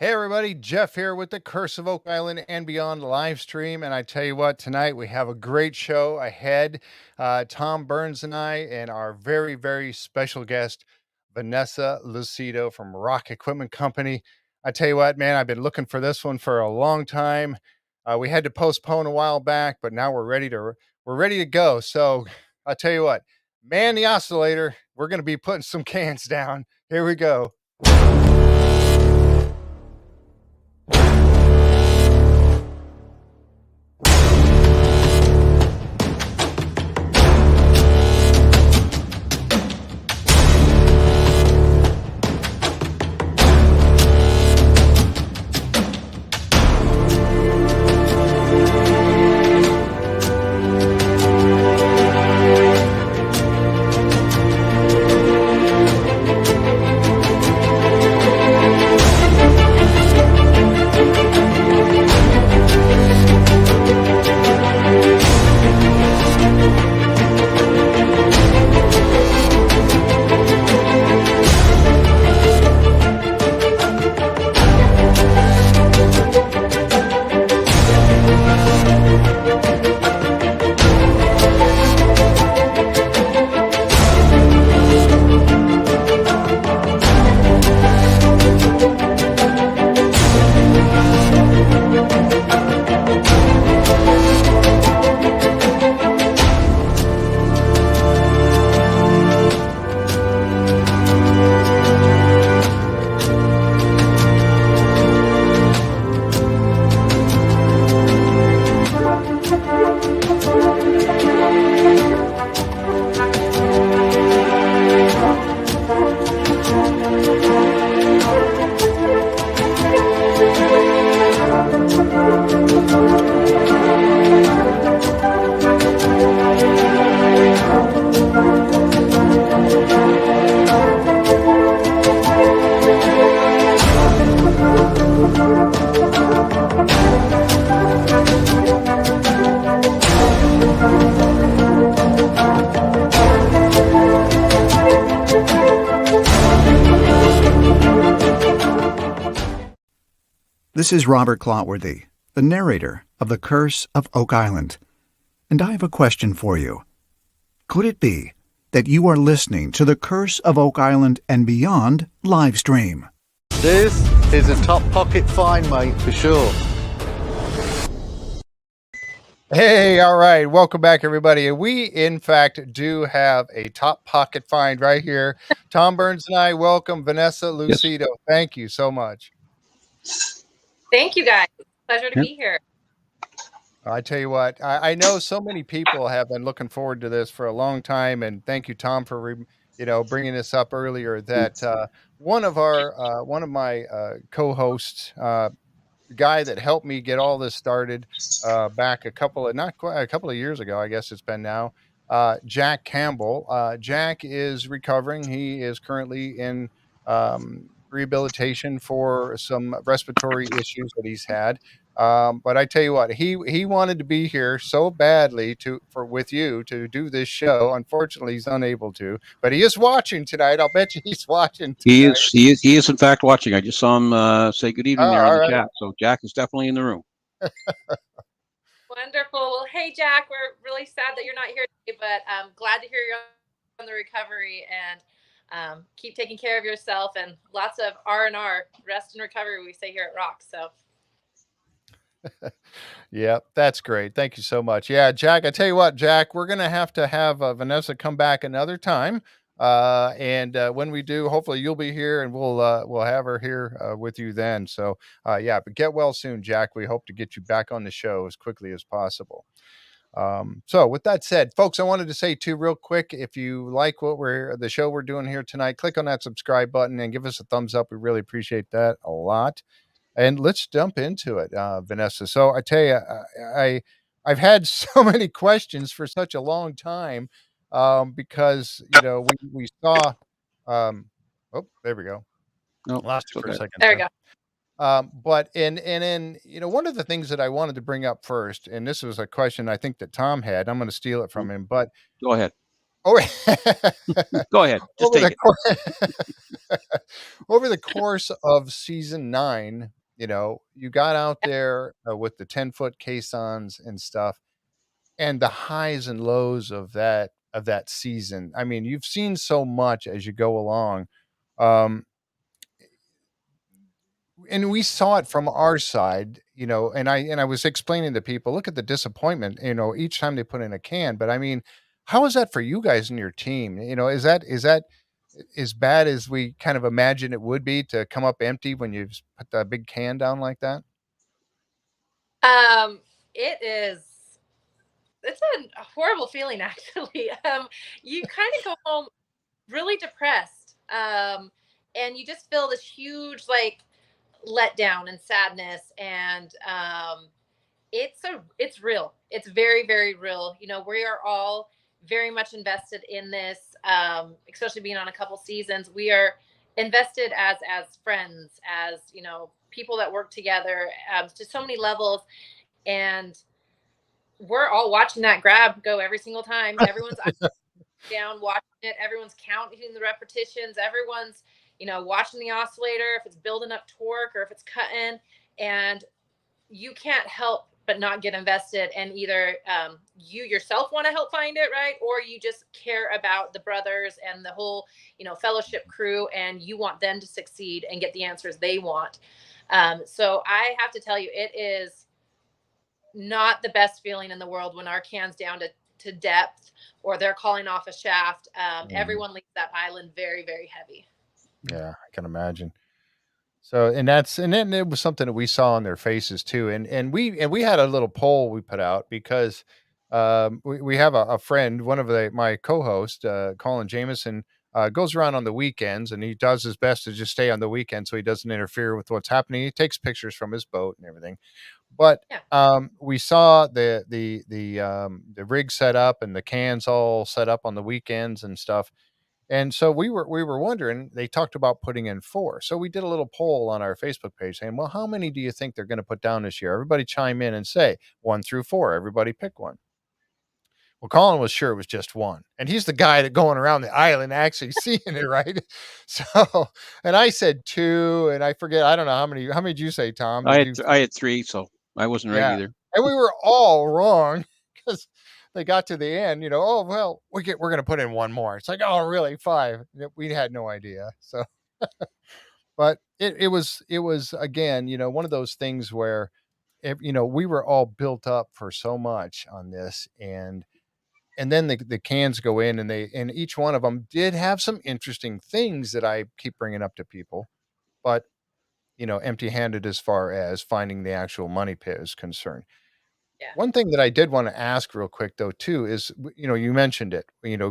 Hey everybody, Jeff here with the Curse of Oak Island and Beyond live stream. And I tell you what, tonight we have a great show ahead. Tom Burns and I, and our very, very special guest, Vanessa Lucido from Rock Equipment Company. I tell you what, man, I've been looking for this one for a long time. We had to postpone a while back, but now we're ready to go. So I tell you what, man, the oscillator, we're going to be putting some cans down. Here we go. This is Robert Clotworthy, the narrator of The Curse of Oak Island, and I have a question for you. Could it be that you are listening to The Curse of Oak Island and Beyond live stream? This is a top pocket find, mate, for sure. Hey, all right. Welcome back, everybody. We, in fact, do have a top pocket find right here. Tom Burns and I welcome Vanessa Lucido. Yes. Thank you so much. Thank you, guys. Pleasure to be here. I tell you what, I know so many people have been looking forward to this for a long time, and thank you, Tom, for bringing this up earlier. That one of my co-hosts, the guy that helped me get all this started back a couple of years ago, I guess it's been now. Jack Campbell. Jack is recovering. He is currently in rehabilitation for some respiratory issues that he's had. But I tell you what, he wanted to be here so badly with you to do this show. Unfortunately, he's unable to, but he is watching tonight. I'll bet you he's watching tonight. He is in fact watching. I just saw him say good evening there on the chat. So Jack is definitely in the room. Wonderful. Well, hey Jack, we're really sad that you're not here today, but I'm glad to hear you're on the recovery, and keep taking care of yourself, and lots of R&R, rest and recovery, we say here at Rock. So yeah, that's great. Thank you so much. Yeah, Jack, I tell you what, Jack, we're going to have Vanessa come back another time. And when we do, hopefully you'll be here, and we'll have her here with you then. So yeah, but get well soon, Jack. We hope to get you back on the show as quickly as possible. So with that said, folks, I wanted to say too real quick, if you like the show we're doing here tonight, click on that subscribe button and give us a thumbs up. We really appreciate that a lot. And let's jump into it, Vanessa. So I tell you, I've had so many questions for such a long time, because we saw. Oh, there we go. Lost it for a second. There we go. But one of the things that I wanted to bring up first, and this was a question I think that Tom had. I'm going to steal it from him, but go ahead. Oh, go ahead. Just take it. Over the course of season 9, you got out there with the 10-foot caissons and stuff, and the highs and lows of that season. I mean, you've seen so much as you go along. Um, and we saw it from our side, and I was explaining to people, look at the disappointment, each time they put in a can. But I mean, how is that for you guys and your team? Is that as bad as we kind of imagine it would be to come up empty when you put that big can down like that? Um, it is. It's a horrible feeling, actually. You kind of go home really depressed, and you just feel this huge like letdown and sadness, and it's real. It's very, very real. We are all very much invested in this, especially being on a couple seasons. We are invested as friends, as people that work together, to so many levels, and we're all watching that grab go every single time. Everyone's down watching it. Everyone's counting the repetitions. Everyone's watching the oscillator, if it's building up torque or if it's cutting, and you can't help but not get invested, and either you yourself want to help find it, right, or you just care about the brothers and the whole fellowship crew, and you want them to succeed and get the answers they want. So I have to tell you, it is not the best feeling in the world when our can's down to depth, or they're calling off a shaft. Everyone leaves that island very, very heavy. Yeah, I can imagine. So, and then it was something that we saw on their faces too. And we had a little poll we put out because we have a friend, one of my co-host, Colin Jameson, goes around on the weekends, and he does his best to just stay on the weekend so he doesn't interfere with what's happening. He takes pictures from his boat and everything. But Yeah. we saw the rig set up and the cans all set up on the weekends and stuff. And so we were wondering, they talked about putting in 4. So we did a little poll on our Facebook page saying, well, how many do you think they're going to put down this year? Everybody chime in and say 1 through 4. Everybody pick one. Well, Colin was sure it was just 1. And he's the guy that going around the island actually seeing it, right? So, and I said 2, and I forget, I don't know how many did you say, Tom? I Did had you? I had 3, so I wasn't right Yeah. either. And we were all wrong because they got to the end, oh, well, we're going to put in 1 more. It's like, oh, really? 5. We had no idea. So, but it was again, one of those things where, we were all built up for so much on this, and then the cans go in, and each one of them did have some interesting things that I keep bringing up to people, but empty-handed as far as finding the actual money pit is concerned. Yeah. One thing that I did want to ask real quick though too is, you mentioned it,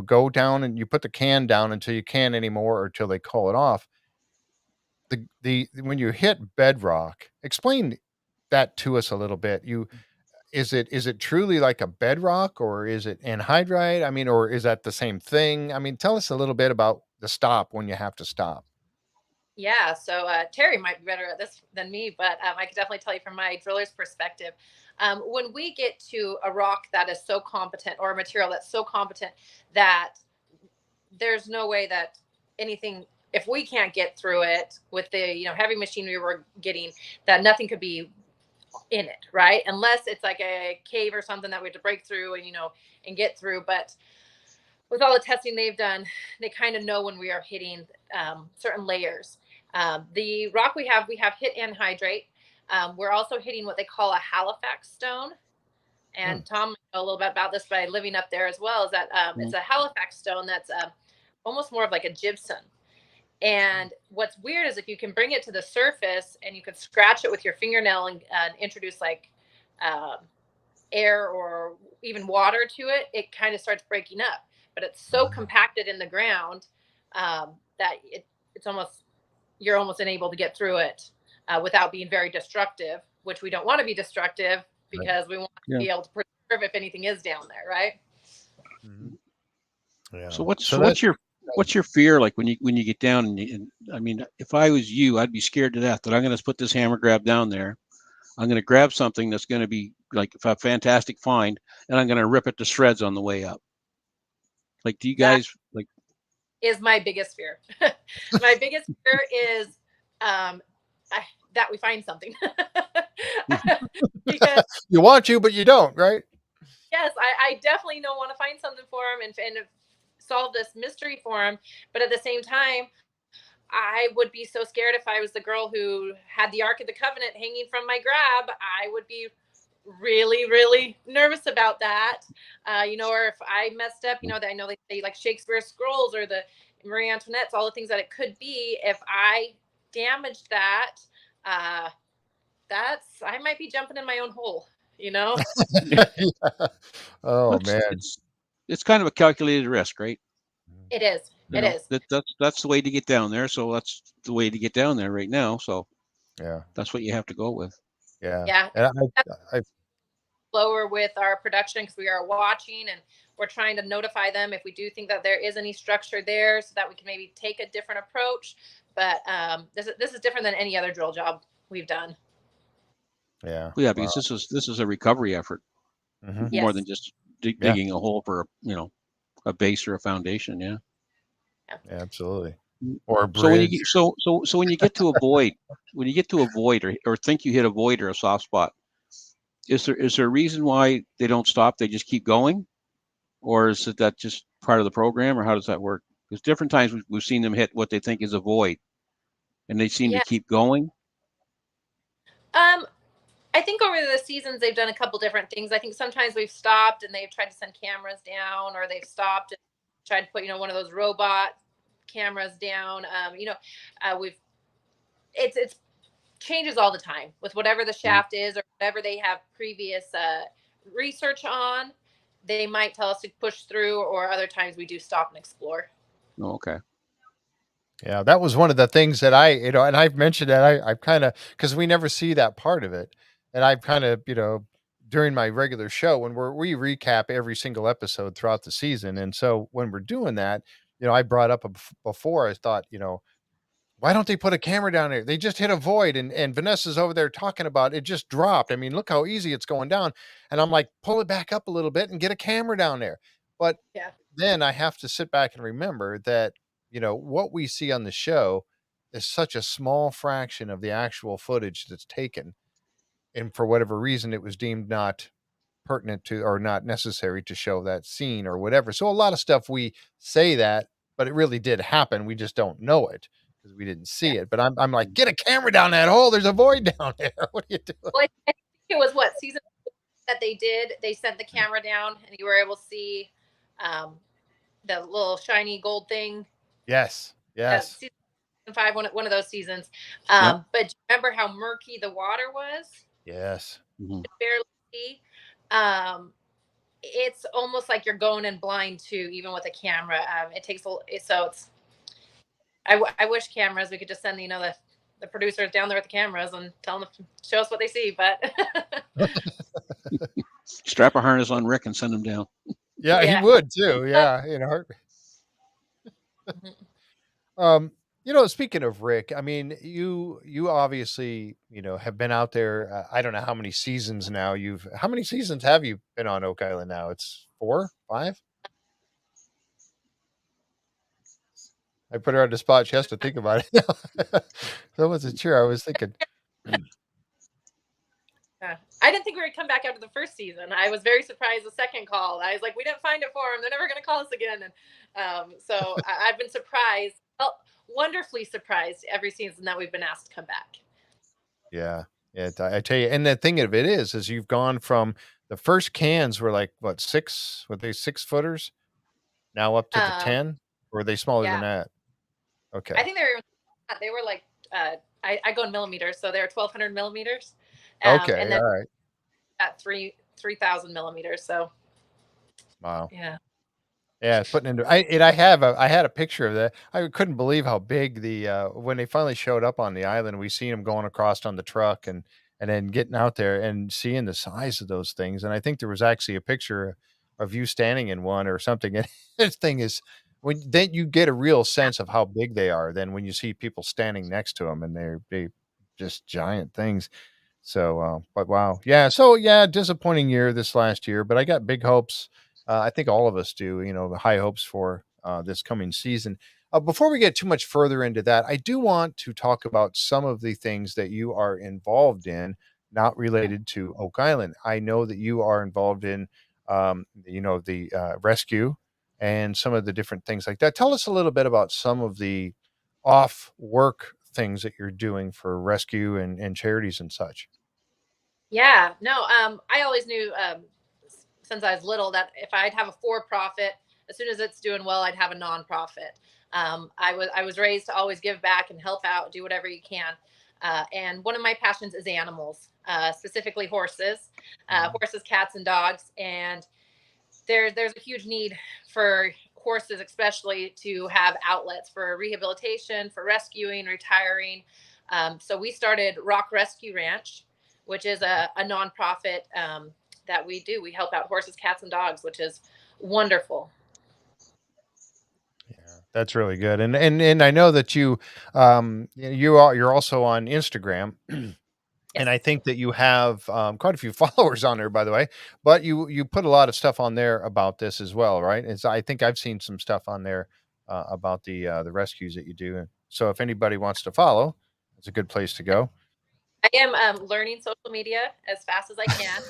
go down and you put the can down until you can't anymore or till they call it off. The when you hit bedrock, explain that to us a little bit. Is it truly like a bedrock, or is it anhydrite? I mean, or is that the same thing? I mean, tell us a little bit about the stop when you have to stop. Yeah, so Terry might be better at this than me, but I could definitely tell you from my driller's perspective. When we get to a rock that is so competent, or a material that's so competent that there's no way that anything, if we can't get through it with the heavy machinery we're getting, that nothing could be in it, right? Unless it's like a cave or something that we have to break through and get through. But with all the testing they've done, they kind of know when we are hitting certain layers. The rock we have hit anhydrite. We're also hitting what they call a Halifax stone. And Tom might know a little bit about this by living up there as well. Is that it's a Halifax stone that's almost more of like a gypsum. And what's weird is if you can bring it to the surface and you can scratch it with your fingernail and introduce like air or even water to it, it kind of starts breaking up. But it's so compacted in the ground that it's almost, you're almost unable to get through it without being very destructive, which we don't want to be destructive because we want to be able to preserve if anything is down there, right? Yeah. So what's your fear like when you get down and I mean, if I was you, I'd be scared to death that I'm going to put this hammer grab down there. I'm going to grab something that's going to be like a fantastic find, and I'm going to rip it to shreds on the way up. Like, do you guys like? is my biggest fear. My biggest fear is that we find something. Because You want to, but you don't, right? yes, I definitely don't want to find something for him and solve this mystery for him. But at the same time, I would be so scared if I was the girl who had the Ark of the Covenant hanging from my grab. I would be really, really nervous about that. Or if I messed up, I know they say like Shakespeare's scrolls or the Marie Antoinette's, all the things that it could be. If I damaged that, uh, I might be jumping in my own hole, Yeah. Oh, Well, man. it's kind of a calculated risk, right? It is. You It know, is. that's the way to get down there. So that's the way to get down there right now. So Yeah. that's what you have to go with. Yeah. Yeah. And I Slower with our production because we are watching and we're trying to notify them if we do think that there is any structure there so that we can maybe take a different approach. But this is different than any other drill job we've done. yeah. Well, yeah, Wow. because this is a recovery effort Mhm. Yes. more than just Yeah. digging a hole for a base or a foundation. Yeah. Yeah, absolutely. Or a So when you bridge. get so when you get to a void, or think you hit a void or a soft spot, is there a reason why they don't stop? They just keep going, or is it that just part of the program, or how does that work? Because different times we've seen them hit what they think is a void, and they seem to Yes. keep going. I think over the seasons they've done a couple different things. I think sometimes we've stopped and they've tried to send cameras down, or they've stopped and tried to put one of those robot cameras down. We've it's changes all the time with whatever the shaft is or whatever they have previous research on. They might tell us to push through, or other times we do stop and explore. Oh, okay. Yeah, that was one of the things that and I've mentioned that I've kind of, because we never see that part of it. And I've kind of, during my regular show when we recap every single episode throughout the season. And so when we're doing that, I brought up before, I thought, why don't they put a camera down there? They just hit a void, and Vanessa's over there talking about it just dropped. I mean, look how easy it's going down. And I'm like, pull it back up a little bit and get a camera down there. But Yeah. then I have to sit back and remember that, what we see on the show is such a small fraction of the actual footage that's taken. And for whatever reason, it was deemed not pertinent to or not necessary to show that scene or whatever. So a lot of stuff we say that, but it really did happen. We just don't know it because we didn't Yeah. see it. But I'm like, get a camera down that hole. There's a void down there. What are you doing? Well, I think it was what season that they did. They sent the camera down, and you were able to see the little shiny gold thing. Yes. Yes. Season 5, one of those seasons. Yep. But do you remember how murky the water was? Yes. Mhm. Barely see. It's almost like you're going in blind too, even with a camera. It takes so it's. I wish cameras. We could just send the producers down there with the cameras and tell them to show us what they see. But Strap a harness on Rick and send him down. Yeah, he Yeah. would too. Yeah. Mhm. Speaking of Rick, I mean, you obviously, have been out there. I don't know how many seasons now how many seasons have you been on Oak Island now? It's 4, 5? I put her on the spot. She has to think about it. That wasn't sure. I was thinking, I didn't think we would come back after the first season. I was very surprised the second call. I was like, we didn't find it for them. They're never going to call us again. And so I've been surprised, wonderfully surprised every season that we've been asked to come back. yeah, yeah. I tell you, and the thing of it is you've gone from the first cans were like what 6? Were they 6-footers? Now up to the 10, or are they smaller than Yeah. that? Okay. I think they were like I go in millimeters, so they're 1,200 millimeters. Okay. And then All right. at 3,000 millimeters. So Wow. yeah. Yeah, it's putting into I had a picture of that. I couldn't believe how big when they finally showed up on the island, we seen them going across on the truck and then getting out there and seeing the size of those things. And I think there was actually a picture of you standing in one or something. And this thing is when then you get a real sense of how big they are than when you see people standing next to them and they just giant things. So, but wow. Yeah. So yeah, disappointing year this last year, but I got big hopes. I think all of us do, high hopes for this coming season. Before we get too much further into that, I do want to talk about some of the things that you are involved in, not related to Oak Island. I know that you are involved in, the rescue and some of the different things like that. Tell us a little bit about some of the off work things that you're doing for rescue and charities and such. Yeah, no, I always knew since I was little that if I'd have a for-profit, as soon as it's doing well, I'd have a nonprofit. I was raised to always give back and help out, do whatever you can. And one of my passions is animals, specifically horses, Mhm. horses, cats, and dogs. And there's a huge need for horses, especially to have outlets for rehabilitation, for rescuing, retiring. So we started Rock Rescue Ranch, which is a nonprofit that we do. We help out horses, cats, and dogs, which is wonderful. Yeah, that's really good. And I know that you're also on Instagram. And Yes, I think that you have quite a few followers on there, by the way. But you put a lot of stuff on there about this as well, right? And so I think I've seen some stuff on there about the rescues that you do. And so if anybody wants to follow, it's a good place to go. I am learning social media as fast as I can.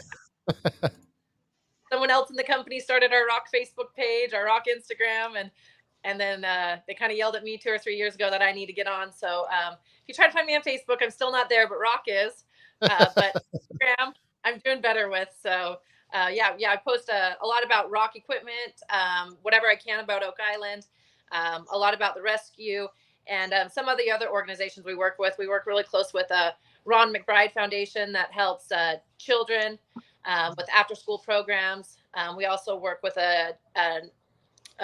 Someone else in the company started our Rock Facebook page, our Rock Instagram, and then they kind of yelled at me 2 or 3 years ago that I need to get on. So if you try to find me on Facebook, I'm still not there, but Rock is. But Instagram, I'm doing better with. So yeah, I post a lot about rock equipment, whatever I can about Oak Island, a lot about the rescue, and some of the other organizations we work with. We work really close with Ron McBride Foundation that helps children with after school programs. We also work with a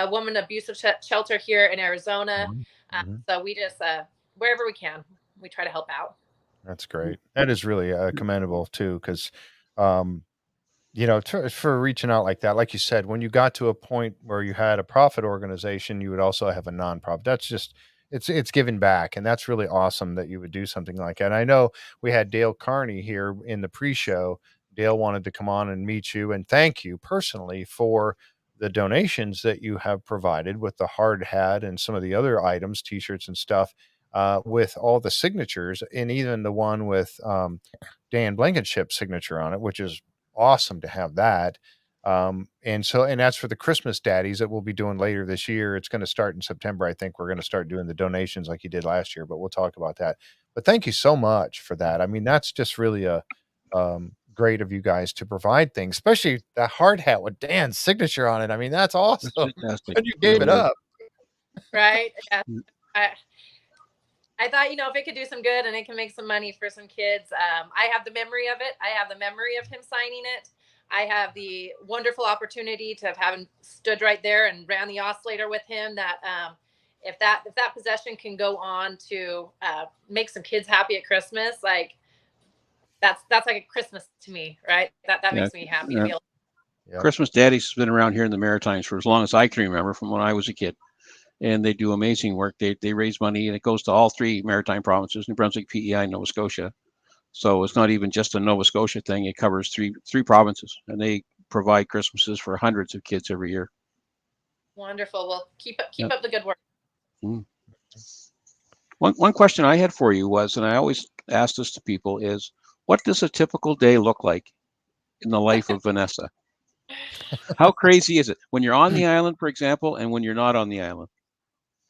woman abusive shelter here in Arizona. Mhm, mhm. So we just, wherever we can, we try to help out. That's great. That is really commendable too, because for reaching out like that, like you said, when you got to a point where you had a profit organization, you would also have a nonprofit. That's just it's giving back, and that's really awesome that you would do something like that. And I know we had Dale Carney here in the pre-show. Dale wanted to come on and meet you and thank you personally for the donations that you have provided with the hard hat and some of the other items, t-shirts and stuff, with all the signatures, and even the one with Dan Blankenship's signature on it, which is awesome to have that. And that's for the Christmas daddies that we'll be doing later this year. It's going to start in September. I think we're going to start doing the donations like you did last year, but we'll talk about that. But thank you so much for that. I mean, that's just really a great of you guys to provide things, especially that hard hat with Dan's signature on it. I mean, that's It's awesome. fantastic. When you It gave it really is. up. Right? Yeah. Mm. I, I thought, if it could do some good and it can make some money for some kids, I have the memory of it. I have the memory of him signing it. I have the wonderful opportunity to have him stood right there and ran the oscillator with him. That if that possession can go on to make some kids happy at Christmas, like that's like a Christmas to me, right? That Yeah, makes me happy to yeah. be able. Yep. Christmas Daddies has been around here in the Maritimes for as long as I can remember, from when I was a kid, and they do amazing work. They raise money, and it goes to all three maritime provinces: New Brunswick, PEI, and Nova Scotia. So it's not even just a Nova Scotia thing; it covers three provinces, and they provide Christmases for hundreds of kids every year. Wonderful. Well, keep up Yep. keep up the good work. Mm. One question I had for you was, and I always ask this to people, is what does a typical day look like in the life of Vanessa? How crazy is it when you're on the island, for example, and when you're not on the island?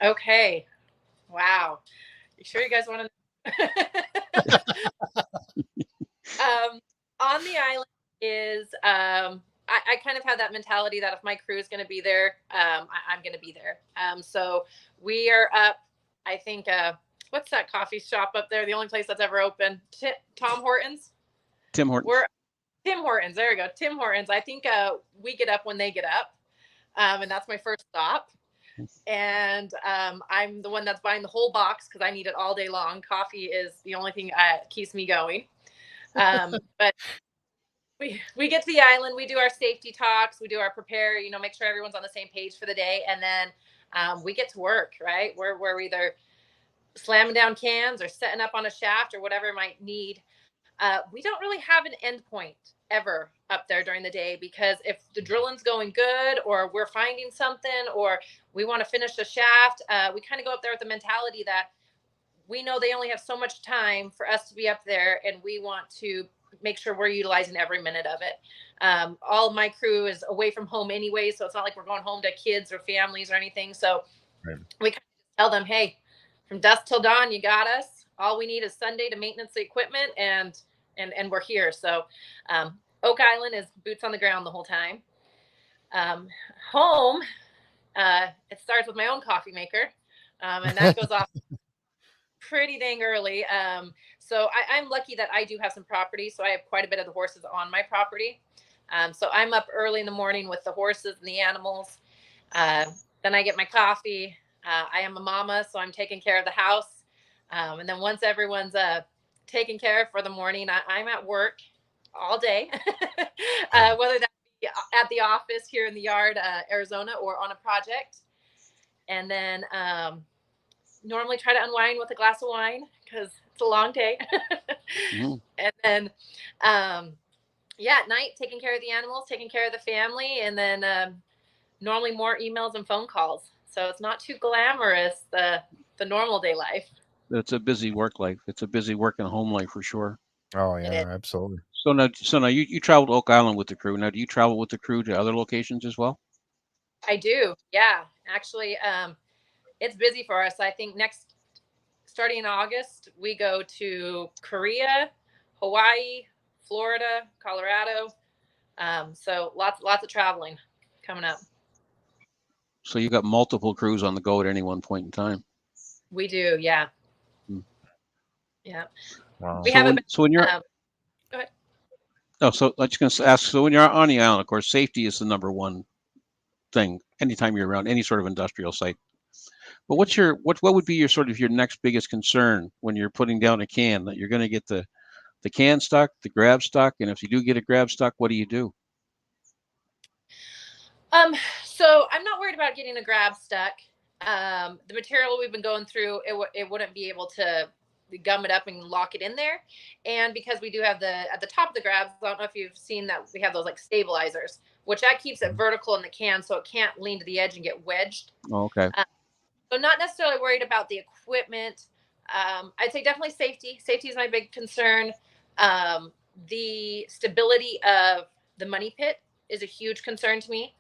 Okay. Wow. You sure you guys want to? On the island is I kind of have that mentality that if my crew is going to be there, I'm going to be there. So we are up. I think what's that coffee shop up there? The only place that's ever open. Tom Hortons. Tim Hortons. We're Tim Hortons. There we go. Tim Hortons. I think we get up when they get up, and that's my first stop. And I'm the one that's buying the whole box because I need it all day long. Coffee is the only thing keeps me going. But we get to the island, we do our safety talks, we do our prepare, make sure everyone's on the same page for the day, and then we get to work, right? We're either slamming down cans or setting up on a shaft or whatever it might need. We don't really have an end point. ever up there during the day, because if the drilling's going good or we're finding something or we want to finish a shaft, we kind of go up there with the mentality that we know they only have so much time for us to be up there, and we want to make sure we're utilizing every minute of it. All of my crew is away from home anyway, so it's not like we're going home to kids or families or anything. So Right. we kind of tell them, hey, from dusk till dawn, you got us. All we need is Sunday to maintenance the equipment, and we're here. So Oak Island is boots on the ground the whole time. Home, it starts with my own coffee maker, and that goes off pretty dang early. So I'm lucky that I do have some property, so I have quite a bit of the horses on my property. So I'm up early in the morning with the horses and the animals. Then I get my coffee. I am a mama, so I'm taking care of the house. And then once everyone's taken care of for the morning, I'm at work all day, whether that be at the office here in the yard, Arizona, or on a project. And then normally try to unwind with a glass of wine because it's a long day. Mhm. And then, yeah, at night, taking care of the animals, taking care of the family, and then normally more emails and phone calls. So it's not too glamorous, the normal day life. It's a busy work life. It's a busy work and home life for sure. Oh It yeah, is. absolutely. So now you travel to Oak Island with the crew. Now, do you travel with the crew to other locations as well? I do. Yeah. Actually, it's busy for us. I think starting in August, we go to Korea, Hawaii, Florida, Colorado. So lots of traveling coming up. So you got multiple crews on the go at any one point in time. We do, yeah. Hmm. Yeah. Wow. We So haven't when you're been go ahead. so I'm just going to ask. So when you're on the island, of course, safety is the number one thing. Anytime you're around any sort of industrial site. But what would be your next biggest concern when you're putting down a can, that you're going to get the can stuck, the grab stuck, and if you do get a grab stuck, what do you do? So I'm not worried about getting a grab stuck. The material we've been going through, it wouldn't be able to gum it up and lock it in there. And because we do have at the top of the grabs, I don't know if you've seen that we have those like stabilizers, which that keeps it vertical in the can so it can't lean to the edge and get wedged. Oh, okay. So not necessarily worried about the equipment. I'd say definitely safety. Safety is my big concern. The stability of the money pit is a huge concern to me.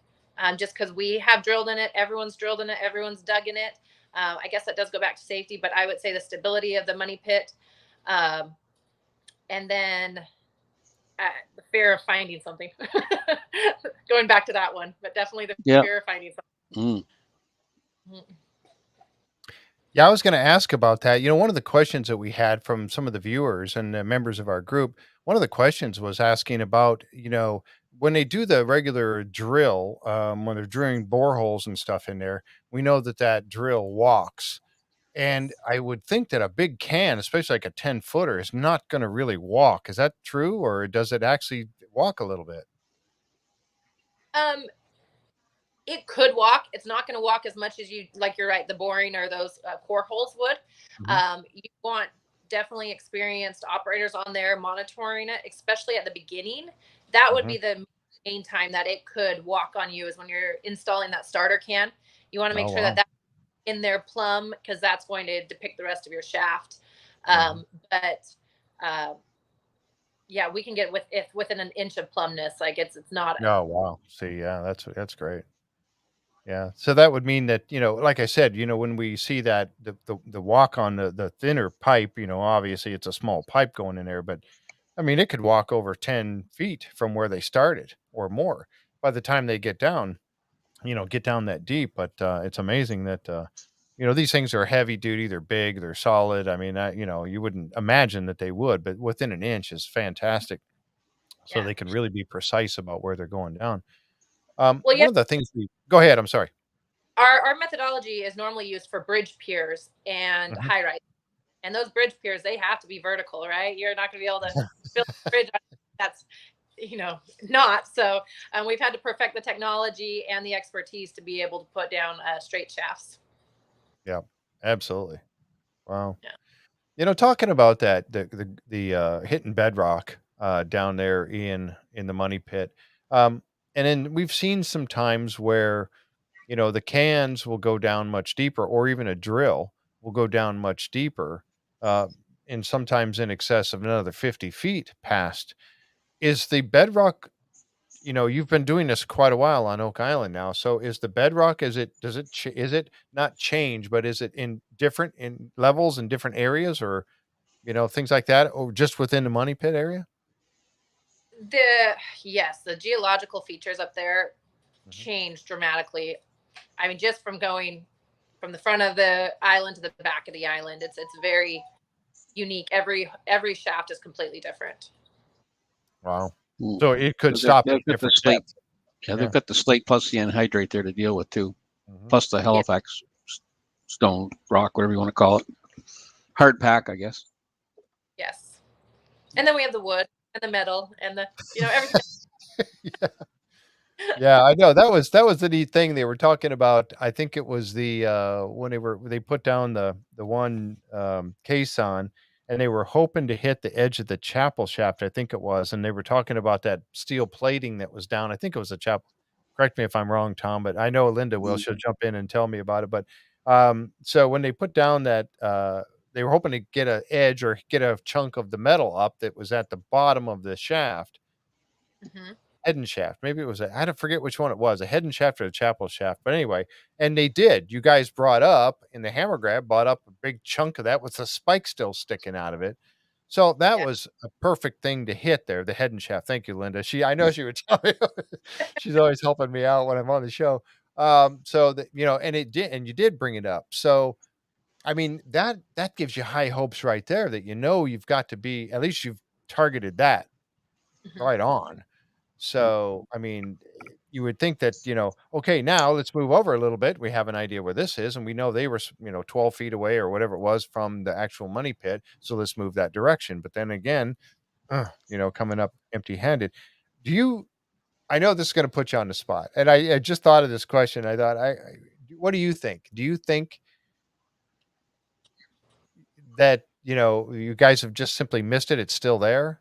Just because we have drilled in it, everyone's drilled in it, everyone's dug in it. I guess that does go back to safety, but I would say the stability of the money pit, and then the fear of finding something. Going back to that one, but definitely the Yeah. fear of finding something. Mm. Yeah, I was going to ask about that. One of the questions that we had from some of the viewers and members of our group, one of the questions was asking about, when they do the regular drill, when they're drilling boreholes and stuff in there, we know that that drill walks. And I would think that a big can, especially like a 10-footer, is not going to really walk. Is that true? Or does it actually walk a little bit? Um, it could walk. It's not going to walk as much as you're right. The boring or those core holes would. Mhm. You want definitely experienced operators on there monitoring it, especially at the beginning. That would Mhm. be the main time that it could walk on you, is when you're installing that starter can. You want to make Oh, sure that wow. that's in there plumb, because that's going to depict the rest of your shaft. Mhm. But yeah, we can get within an inch of plumbness. Like it's not. Oh, wow. See, yeah, that's great. Yeah. So that would mean that, like I said, when we see that the walk on the thinner pipe, obviously it's a small pipe going in there, but I mean, it could walk over 10 feet from where they started or more by the time they get down that deep. But it's amazing that, these things are heavy duty, they're big, they're solid. I mean, you wouldn't imagine that they would, but within an inch is fantastic. So Yeah. they can really be precise about where they're going down. Well, yeah. One of the things go ahead. I'm sorry. Our methodology is normally used for bridge piers and Mhm. high rise. And those bridge piers, they have to be vertical, right? You're not going to be able to build a bridge that's, not. So we've had to perfect the technology and the expertise to be able to put down straight shafts. Yeah, absolutely. Wow. Yeah. Talking about that, the hitting bedrock. down there in the money pit. Um, and then we've seen some times where the cans will go down much deeper, or even a drill will go down much deeper, uh, and sometimes in excess of another 50 feet past. Is the bedrock, you've been doing this quite a while on Oak Island now. So is the bedrock, is it not change, but is it in different in levels in different areas, or, things like that, or just within the money pit area? The Yes, the geological features up there Mhm. change dramatically. I mean, just from going from the front of the island to the back of the island, it's very unique. Every shaft is completely different. Wow. Mm. So it could So they've, stop at they've got the different slate. depths. Yeah, they've Yeah. got the slate plus the anhydrate there to deal with too, Mhm. plus the Yeah. Halifax stone, rock, whatever you want to call it. Hard pack, I guess. Yes. And then we have the wood and the metal and the everything. Yeah, I know. That was the neat thing they were talking about. I think it was when they put down the one, caisson, and they were hoping to hit the edge of the chapel shaft, I think it was, and they were talking about that steel plating that was down. I think it was a chapel. Correct me if I'm wrong, Tom, but I know Linda will. Mm. She'll jump in and tell me about it. But, so when they put down that, they were hoping to get a edge or get a chunk of the metal up that was at the bottom of the shaft. Hmm. Head and shaft. Maybe it was I don't forget which one it was, a head and shaft or a chapel shaft. But anyway, and they did. You guys brought up in the hammer grab, brought up a big chunk of that with the spike still sticking out of it. So that Yeah. was a perfect thing to hit there, the head and shaft. Thank you, Linda. I know Yeah. she would tell me. She's always helping me out when I'm on the show. So that, and it did, and you did bring it up. So I mean, that gives you high hopes right there that you've got to be, at least you've targeted that Hmm. right on. So, I mean, you would think that, okay, now let's move over a little bit. We have an idea where this is, and we know they were, 12 feet away or whatever it was from the actual money pit. So let's move that direction. But then again, coming up empty handed. Do you, I know this is going to put you on the spot. And I just thought of this question. I thought, what do you think? Do you think that, you guys have just simply missed it? It's still there?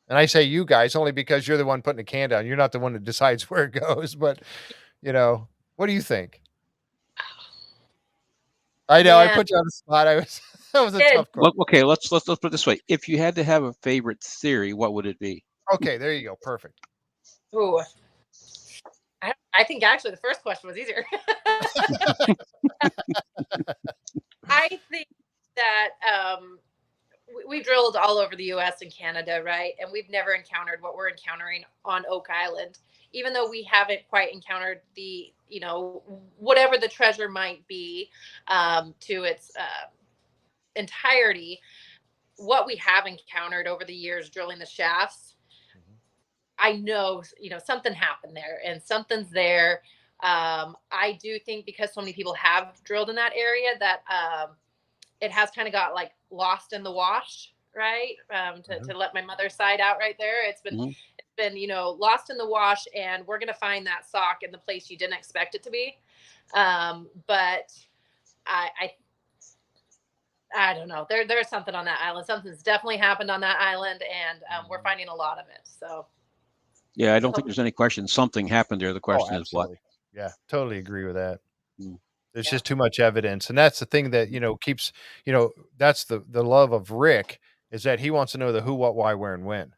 And I say you guys only because you're the one putting the can down. You're not the one that decides where it goes, but, what do you think? I know I Man, put you on the spot. I was that was a kid. tough question. Okay, let's put it this way. If you had to have a favorite theory, what would it be? Okay, there you go. Perfect. Ooh, I think actually the first question was easier. I think that we drilled all over the U.S. and Canada, right? And we've never encountered what we're encountering on Oak Island, even though we haven't quite encountered the, whatever the treasure might be, to its entirety. What we have encountered over the years drilling the shafts, Mhm. I know, something happened there and something's there. I do think because so many people have drilled in that area that it has kind of got like lost in the wash, right? Mhm. To let my mother's side out right there. Mhm. It's been, lost in the wash, and we're going to find that sock in the place you didn't expect it to be. But I, I, I don't know. There's something on that island. Something's definitely happened on that island, and we're Mhm. finding a lot of it. So, Yeah, I don't think so there's any question. Something happened there. The Oh, question is what. absolutely. Yeah, totally agree with that. Mm. There's yeah, just too much evidence, and that's the thing that, keeps, that's the love of Rick, is that he wants to know the who, what, why, where, and when.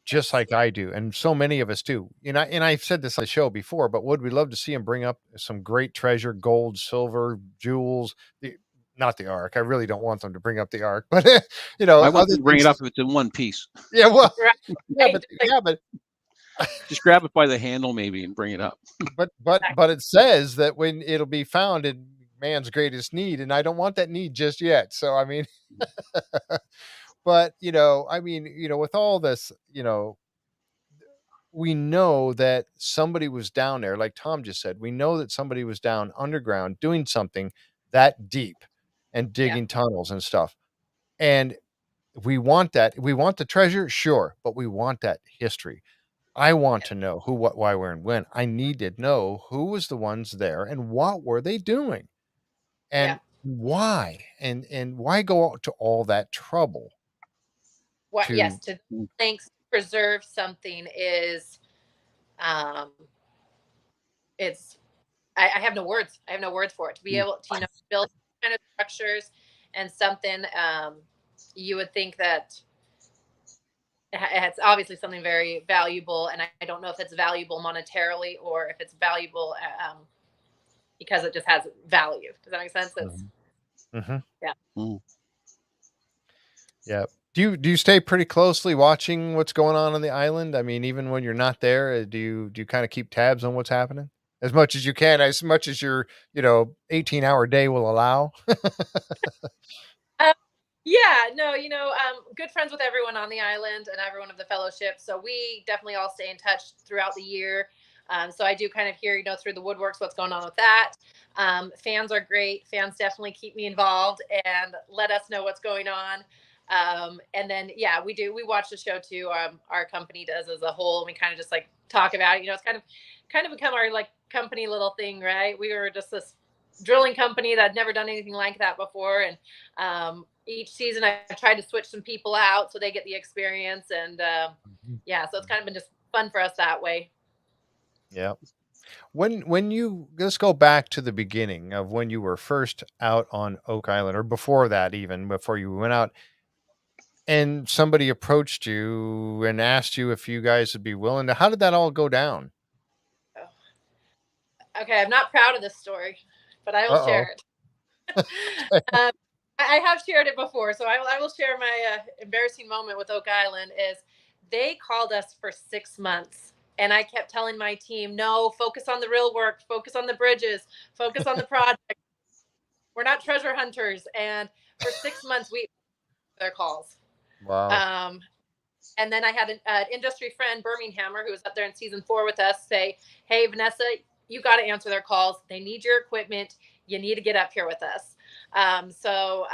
Just yes, like I do, and so many of us do. And I've said this on the show before, but would we love to see him bring up some great treasure, gold, silver, jewels, the not the Ark. I really don't want them to bring up the Ark, but, I want other them to bring it things. up if it's in one piece. Yeah, well, yeah, right. but yeah, but Just grab it by the handle maybe and bring it up. but it says that when it'll be found in man's greatest need, and I don't want that need just yet. So I mean, but I mean, with all this, we know that somebody was down there, like Tom just said. We know that somebody was down underground doing something that deep and Yeah, digging tunnels and stuff. And we want that. We want the treasure, sure, but we want that history. I want yeah, to know who, what, why, where, and when. I need to know who was the ones there and what were they doing yeah. and why and why go out to all that trouble. What? Yes, to to lengths preserve something is, it's. I have no words. I have no words for it. To be able to, build kind of structures and something, you would think that it's obviously something very valuable, and I don't know if it's valuable monetarily or if it's valuable because it just has value. Does that make sense? It's Mhm. yeah. Mm. Yeah. Do you stay pretty closely watching what's going on the island? I mean, even when you're not there, do you kind of keep tabs on what's happening as much as you can, as much as your 18-hour day will allow? Um, yeah, no, good friends with everyone on the island and everyone of the fellowship. So we definitely all stay in touch throughout the year. So I do kind of hear, through the woodworks, what's going on with that. Fans are great. Fans definitely keep me involved and let us know what's going on. And then, yeah, we watch the show too. Our company does as a whole. We kind of just like talk about it. It's kind of become our like company little thing, right? We were just this drilling company that had never done anything like that before. And each season I've tried to switch some people out so they get the experience. And yeah, so it's kind of been just fun for us that way. Yeah. When you let's go back to the beginning of when you were first out on Oak Island, or before that, even before you went out, and somebody approached you and asked you if you guys would be willing to. How did that all go down? Okay, I'm not proud of this story, but I will Uh share it. um, I have shared it before, so I will share my embarrassing moment with Oak Island. Is they called us for 6 months, and I kept telling my team, "No, focus on the real work, focus on the bridges, focus on the project. We're not treasure hunters." And for 6 months, we their calls. Wow. Um, and then I had an industry friend, Birminghamer, who was up there in season 4 with us, say, "Hey, Vanessa, you got to answer their calls. They need your equipment. You need to get up here with us." So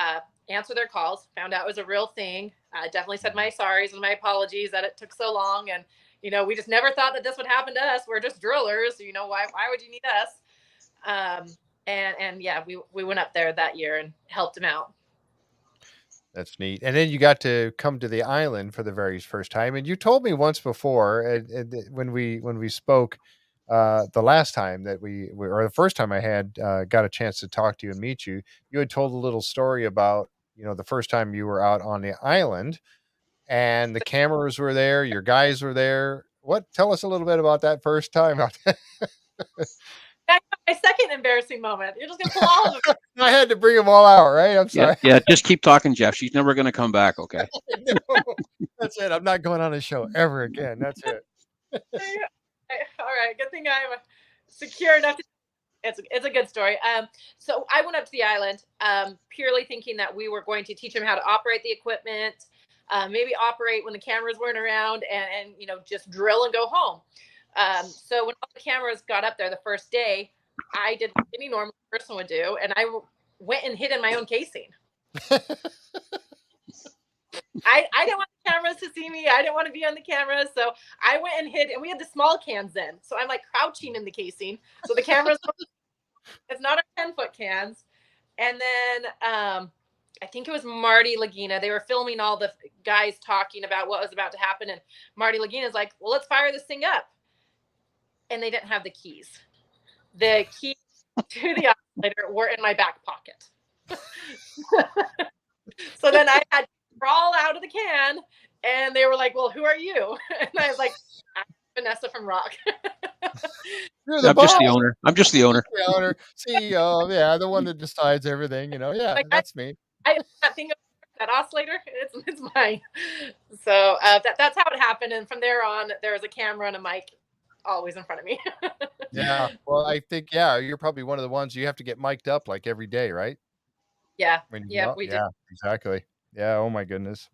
answer their calls. Found out it was a real thing. Definitely said my sorries and my apologies that it took so long. And we just never thought that this would happen to us. We're just drillers. Why would you need us? And yeah, we went up there that year and helped them out. That's neat. And then you got to come to the island for the very first time. And you told me once before, when we spoke, the last time that or the first time I had got a chance to talk to you and meet you, you had told a little story about the first time you were out on the island, and the cameras were there, your guys were there. What? Tell us a little bit about that first time out there. That's my second embarrassing moment. You're just gonna pull all of them. I had to bring them all out, right? I'm Yeah, sorry. yeah. Just keep talking, Jeff. She's never going to come back. Okay. No, that's it. I'm not going on a show ever again. That's it. All right, good thing I'm secure enough to. It's a good story. So I went up to the island purely thinking that we were going to teach them how to operate the equipment, maybe operate when the cameras weren't around, and just drill and go home. So when all the cameras got up there the first day, I did what any normal person would do, and I went and hid in my own casing. I didn't want the cameras to see me. I didn't want to be on the cameras. So I went and hid, and we had the small cans then. So I'm like crouching in the casing. So the cameras, it's not our 10-foot cans. And then I think it was Marty Lagina. They were filming all the guys talking about what was about to happen. And Marty Lagina's like, "Well, let's fire this thing up." And they didn't have the keys. The keys to the oscillator were in my back pocket. So then I had to crawl out of the can, and they were like, "Well, who are you?" And I was like, "I'm Vanessa from Rock." You're the I'm just boss. the owner. I'm just the owner. The owner, CEO, yeah, the one that decides everything. Yeah, Like that's me. I that thing, that oscillator, it's mine. So that's how it happened. And from there on, there was a camera and a mic always in front of me. Yeah. Well, I think you're probably one of the ones you have to get mic'd up like every day, right? Yeah, When you go yeah, out. we do. Yeah, exactly. Yeah. Oh my goodness.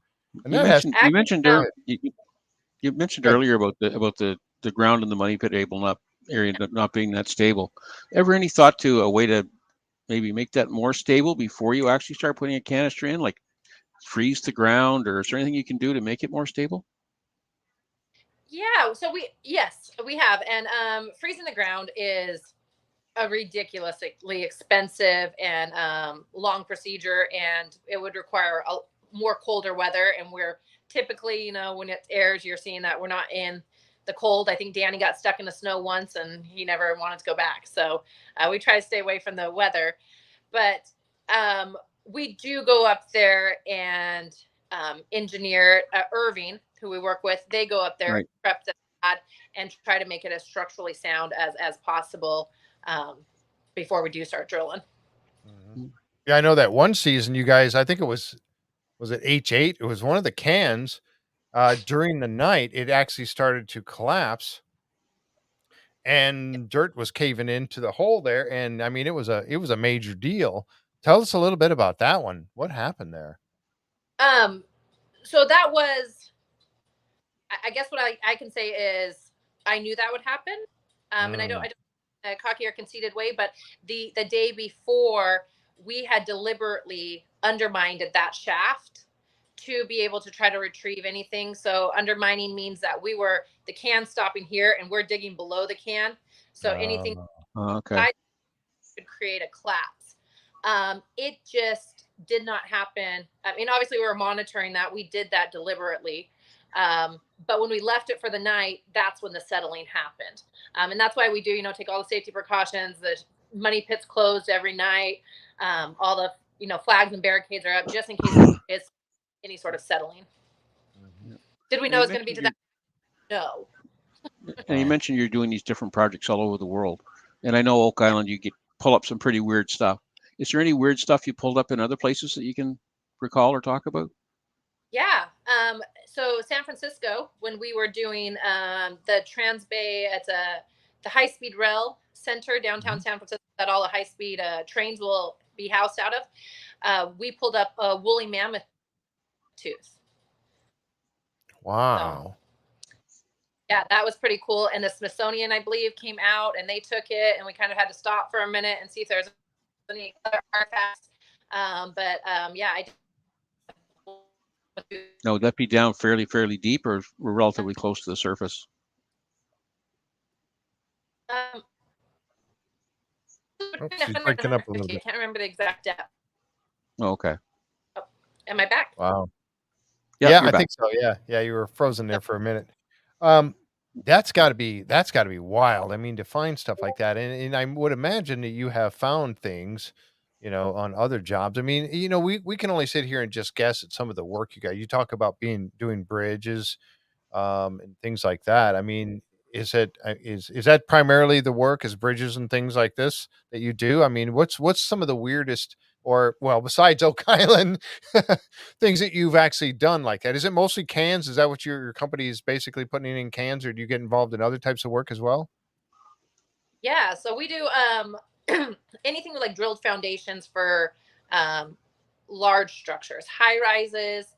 And You that has mentioned you Actually, mentioned good. you mentioned Good. earlier about the ground and the money pit area not being that stable. Ever any thought to a way to maybe make that more stable before you actually start putting a canister in, like freeze the ground, or is there anything you can do to make it more stable? yeah. So yes, we have, and freezing the ground is a ridiculously expensive and long procedure, and it would require more colder weather, and we're typically, when it airs, you're seeing that we're not in the cold. I think Danny got stuck in the snow once and he never wanted to go back. So we try to stay away from the weather. But we do go up there and engineer Irving, who we work with. They go up there, Right. prep the pad, and try to make it as structurally sound as possible before we do start drilling. Yeah, I know that one season you guys, I think was it H8? It was one of the cans during the night. It actually started to collapse and dirt was caving into the hole there. And I mean, it was a major deal. Tell us a little bit about that one. What happened there? So that was, I guess what I can say is I knew that would happen. And I don't a cocky or conceited way, but the day before we had deliberately undermined that shaft to be able to try to retrieve anything. So undermining means that the can stopping here and we're digging below the can. So anything Okay. could create a collapse. It just did not happen. I mean, obviously we were monitoring that. We did that deliberately. But when we left it for the night, that's when the settling happened. And that's why we do, take all the safety precautions. The money pit's closed every night. All the, flags and barricades are up just in case it's any sort of settling. Did we know it was going to be to that? No. And you mentioned you're doing these different projects all over the world. And I know Oak Island, you pull up some pretty weird stuff. Is there any weird stuff you pulled up in other places that you can recall or talk about? Yeah. So San Francisco, when we were doing the Transbay, it's the high-speed rail center downtown San Francisco that all the high-speed trains will be housed out of, we pulled up a woolly mammoth tooth. Wow. So, yeah, that was pretty cool. And the Smithsonian, I believe, came out and they took it, and we kind of had to stop for a minute and see if there's any other artifacts. Yeah, I. No, would that be down fairly deep, or we're relatively close to the surface? She's breaking up a little I bit. can't remember the exact depth. Oh, okay. Oh, am I back? Wow. Yeah, Yeah, you're I back. think so. Yeah, you were frozen there for a minute. That's got to be wild. I mean, to find stuff like that, and I would imagine that you have found things, on other jobs. I mean, we can only sit here and just guess at some of the work you got. You talk about doing bridges, and things like that. I mean, is that primarily the work, is bridges and things like this that you do? I mean, what's some of the weirdest, or well, besides Oak Island, things that you've actually done like that? Is it mostly cans? Is that what your company is basically putting in cans, or do you get involved in other types of work as well? Yeah, so we do anything with like drilled foundations for large structures, high rises,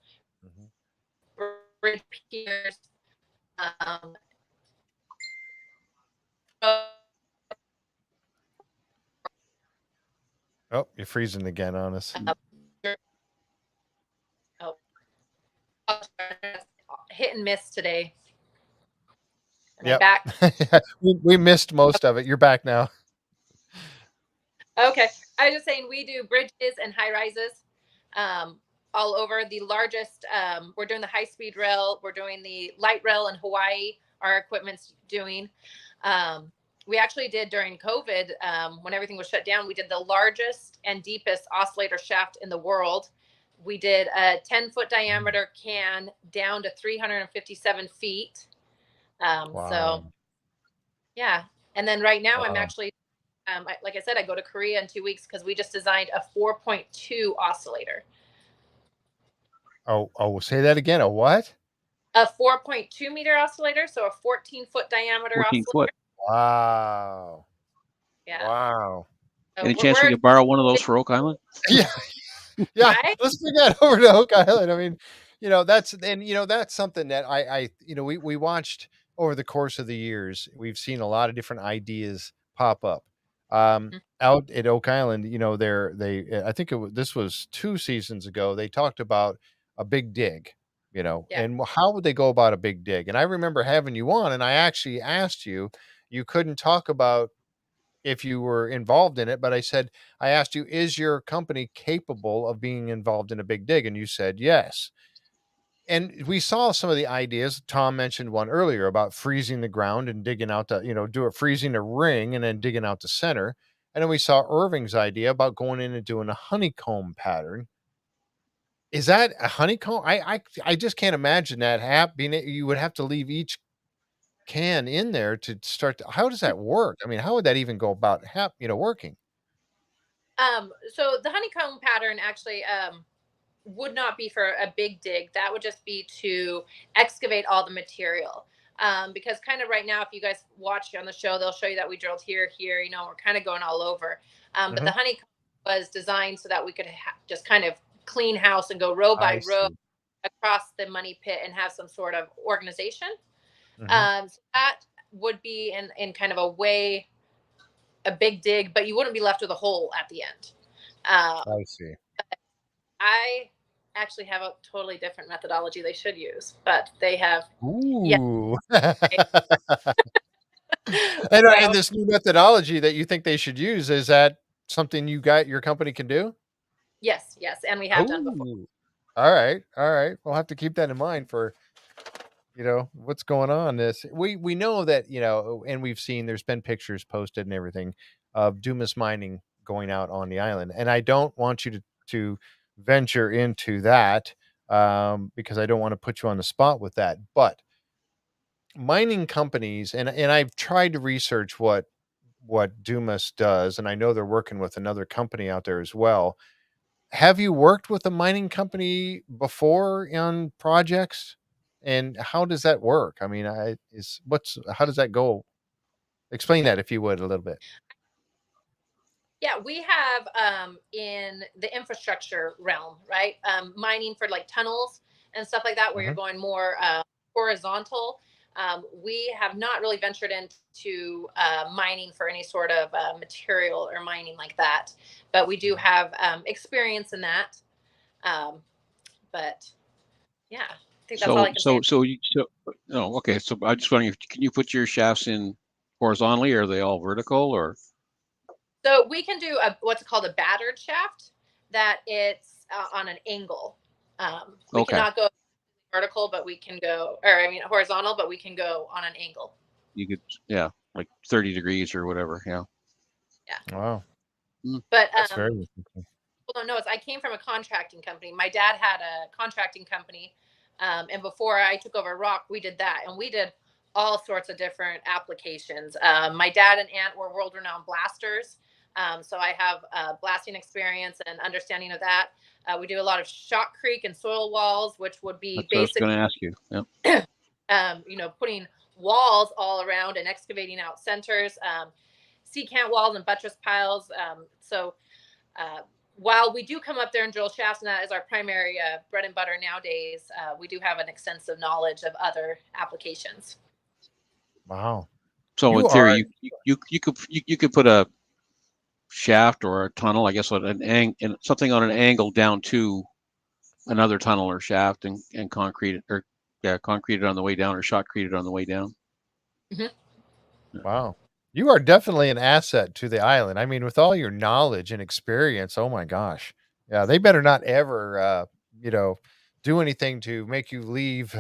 bridge piers. Oh, you're freezing again on us. Hit and miss today. And Yeah, I'm back. we missed most of it. You're back now. Okay. I was just saying we do bridges and high rises all over. The largest, we're doing the high-speed rail. We're doing the light rail in Hawaii. Our equipment's doing. We actually did during COVID, when everything was shut down, we did the largest and deepest oscillator shaft in the world. We did a 10-foot diameter can down to 357 feet. Wow. So, yeah. And then right now I'm actually, like I said, I go to Korea in 2 weeks because we just designed a 4.2 oscillator. Oh, say that again. A what? A 4.2 meter oscillator, so a 14-foot diameter 14 oscillator. foot. Wow. Yeah. Wow. So Any chance we could borrow one of those for Oak Island? Yeah. Yeah. Right? Let's bring that over to Oak Island. I mean, that's something that we watched over the course of the years. We've seen a lot of different ideas pop up. Out at Oak Island, I think this was 2 seasons ago. They talked about a big dig, Yeah. and how would they go about a big dig? And I remember having you on, and I actually asked you. You couldn't talk about if you were involved in it, but I asked you, is your company capable of being involved in a big dig? And you said yes. And we saw some of the ideas. Tom mentioned one earlier about freezing the ground and digging out the, do it freezing a ring and then digging out the center. And then we saw Irving's idea about going in and doing a honeycomb pattern. Is that a honeycomb? I just can't imagine that happening. You would have to leave each can in there to start. How does that work? I mean, how would that even go about working? So the honeycomb pattern actually would not be for a big dig. That would just be to excavate all the material. Because kind of right now, if you guys watch on the show, they'll show you that we drilled here, we're kind of going all over. But the Mhm. honeycomb was designed so that we could just kind of clean house and go row I by row see. across the money pit and have some sort of organization. Mhm. So that would be in kind of a big dig, but you wouldn't be left with a hole at the end. I see. I actually have a totally different methodology they should use, but they have, yeah. Ooh. And So this new methodology that you think they should use, is that something your company can do? yes, yes, and we have done before. Oh, alright, alright. We'll have to keep that in mind for, what's going on. This we know that, and we've seen there's been pictures posted and everything of Dumas mining going out on the island, and I don't want you to venture into that, because I don't wanna put you on the spot with that, but mining companies, and I've tried to research what Dumas does, and I know they're working with another company out there as well. Have you worked with a mining company before on projects? And how does that work? I mean, I is what's how does that go? Explain that if you would a little bit. Yeah, we have in the infrastructure realm, right? Mining for like tunnels and stuff like that, where you're Mhm. going more horizontal. We have not really ventured into mining for any sort of material or mining like that, but we do have experience in that. Um, but yeah, I think that's all So I can say. so so you so oh, okay. So I just wondering, can you put your shafts in horizontally, or are they all vertical, or So we can do what's called a battered shaft that it's on an angle. We okay, cannot go vertical, but we can go, or I mean horizontal, but we can go on an angle. you could, yeah, like 30 degrees or whatever, yeah. Yeah. Wow, Mm, But that's very interesting. people don't know is I came from a contracting company. My dad had a contracting company, and before I took over Rock, we did that, and we did all sorts of different applications. My dad and aunt were world-renowned blasters, so I have blasting experience and understanding of that. We do a lot of shotcrete and soil walls, which would be that's what I was basically, gonna ask you. Yeah. putting walls all around and excavating out centers, secant walls and buttress piles. So uh, while we do come up there and drill shafts, and that is our primary bread and butter nowadays, we do have an extensive knowledge of other applications. Wow. So in You theory, are you could put a shaft or a tunnel, I guess, on and something on an angle down to another tunnel or shaft, and concrete it, or yeah, concrete it on the way down, or shotcrete it on the way down. Mhm. wow. You are definitely an asset to the island. I mean, with all your knowledge and experience, oh my gosh. Yeah, they better not ever you know, do anything to make you leave.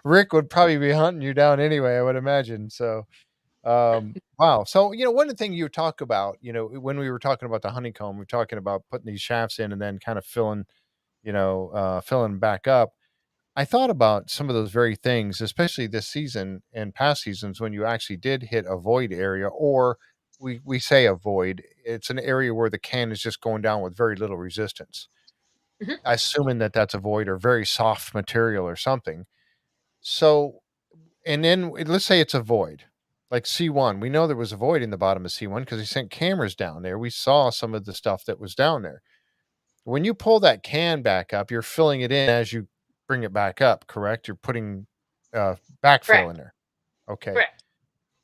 Rick would probably be hunting you down anyway, I would imagine. So, wow. So, one of the things you talk about, when we were talking about the honeycomb, we're talking about putting these shafts in and then kind of filling back up. I thought about some of those very things, especially this season and past seasons when you actually did hit a void area, or we say a void. It's an area where the can is just going down with very little resistance. Mhm. Assuming that that's a void or very soft material or something. So, and then let's say it's a void, like C1. We know there was a void in the bottom of C1 because he sent cameras down there. We saw some of the stuff that was down there. When you pull that can back up, you're filling it in as you bring it back up, correct? You're putting backfill in Correct. there. Okay. Correct.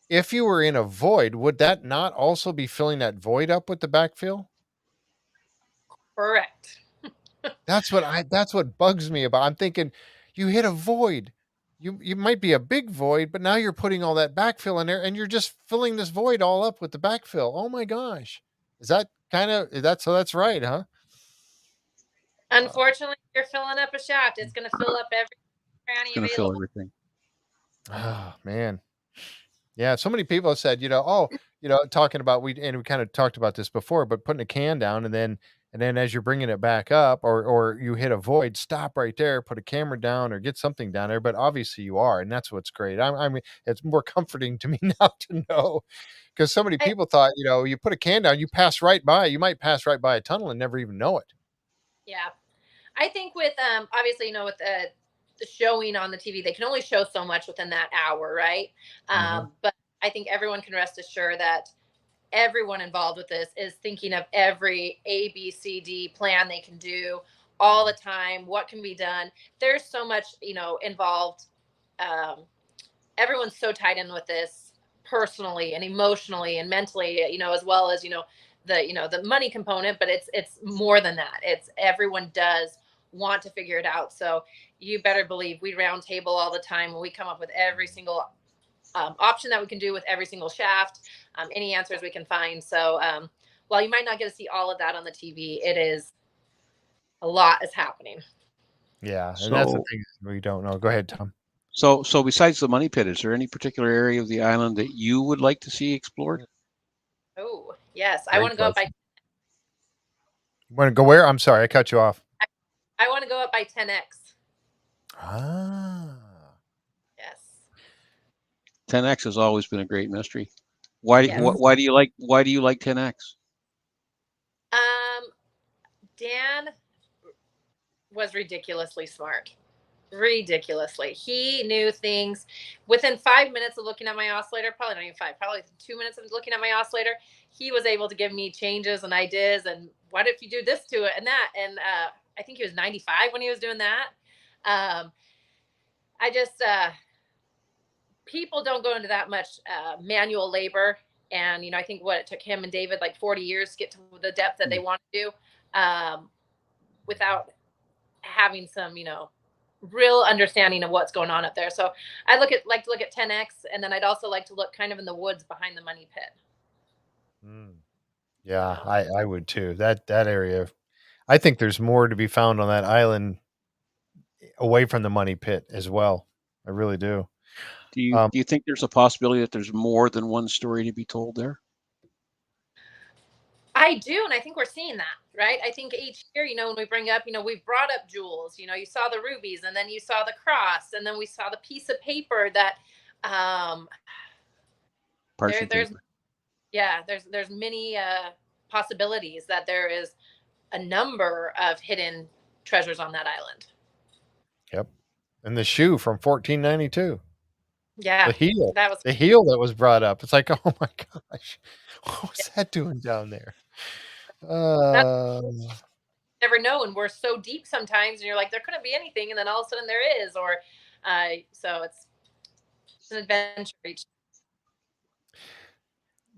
If you were in a void, would that not also be filling that void up with the backfill? Correct. That's what bugs me about. I'm thinking you hit a void. You might be a big void, but now you're putting all that backfill in there and you're just filling this void all up with the backfill. Oh my gosh. Is that kind of that's so that's right, huh? Unfortunately, if you're filling up a shaft, it's going to fill up every It's cranny going to fill available. everything. Oh man. Yeah, so many people have said, talking about we kind of talked about this before, but putting a can down and then as you're bringing it back up or you hit a void, stop right there, put a camera down or get something down there. But obviously you are, and that's what's great. I mean, it's more comforting to me now to know because so many I, people thought, you put a can down, you might pass right by a tunnel and never even know it. yeah. I think with obviously with the showing on the TV, they can only show so much within that hour, right? Hmm. But I think everyone can rest assured that everyone involved with this is thinking of every A, B, C, D plan they can do all the time. What can be done? There's so much involved. Um, Everyone's so tied in with this personally and emotionally and mentally, as well as the money component, but it's more than that. It's everyone does want to figure it out. So you better believe we round table all the time and we come up with every single option that we can do with every single shaft, any answers we can find. So while you might not get to see all of that on the TV, it is a lot is happening. Yeah, and that's the So, thing we don't know. Go ahead, Tom. so besides the money pit, is there any particular area of the island that you would like to see explored? Oh yes, I Great want to go up by question. You want to go where? I'm sorry, I cut you off. I want to go up by 10x. Ah. Yes. 10x has always been a great mystery. Why Yes. why do you like 10x? Dan was ridiculously smart. Ridiculously. He knew things within 5 minutes of looking at my oscillator, probably not even five, probably 2 minutes of looking at my oscillator. He was able to give me changes and ideas. And what if you do this to it and that? And I think he was 95 when he was doing that. I just, people don't go into that much manual labor. And, I think what it took him and David like 40 years to get to the depth that they want to do without having some, real understanding of what's going on up there. So I like to look at 10x, and then I'd also like to look kind of in the woods behind the money pit. Mm. Yeah, So I would too. That area, I think there's more to be found on that island away from the money pit as well. I really do. Do you Um, do you think there's a possibility that there's more than one story to be told there? I do, and I think we're seeing that, right? I think each year, when we bring up, we've brought up jewels. You saw the rubies, and then you saw the cross, and then we saw the piece of paper that um, Parchment there's paper. yeah, there's many possibilities that there is a number of hidden treasures on that island. yep. And the shoe from 1492, the Yeah, heel, that was the heel that was brought up. It's like, oh my gosh, what yeah, was that doing down there? that Uh, never know, and we're so deep sometimes, and you're like, there couldn't be anything, and then all of a sudden there is, or so it's an adventure each.